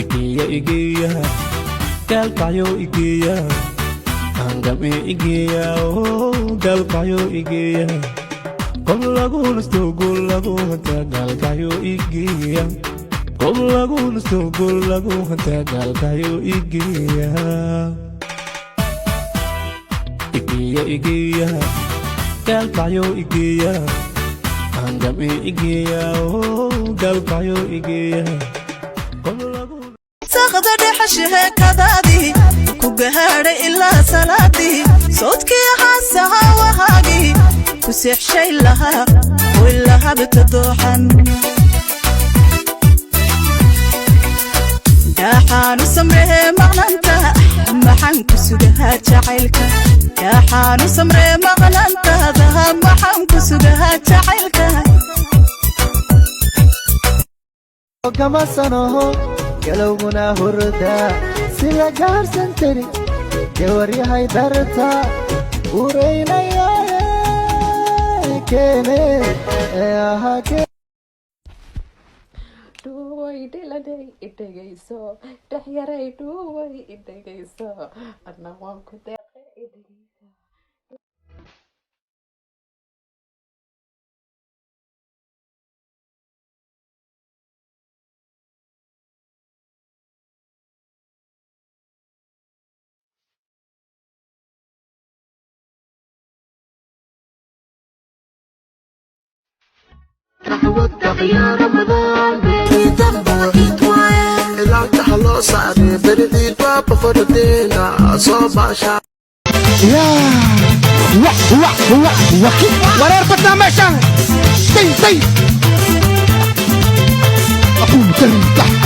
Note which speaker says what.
Speaker 1: igeeya igeeya galkayo igeeya angame igeeya galkayo igeeya kom lagu nasto gol lagu hanta galkayo igeeya kom lagu nasto gol lagu hanta galkayo igeeya igeeya igeeya galkayo igeeya angame igeeya galkayo igeeya
Speaker 2: saqada dhaxashaha kadaadi ku gaharay ilaa salaadi sawdkii haasaha wahaagi ku seexshay laha willa habta dooxan yaxaanu samree maqnanta maxan ku sugaha jacaylka yaxaanu samree maqnanta maxan ku sugaha jacaylka
Speaker 3: kama sanoho galowguna hurda sida gaarsan tiri gawaryahay darta ureynaya keene ahake
Speaker 4: dhuway dhiladay idhagayso dhexyaray dhuway idhagayso adna waan ku deeqe idhagayso
Speaker 5: تحوض يا رمضان بيني ذنب وإطوايا إلا تحلو صعبي بردي بابا فردينا صوبا شعب
Speaker 3: يا ورير فتنا ماشان تي أقول تريد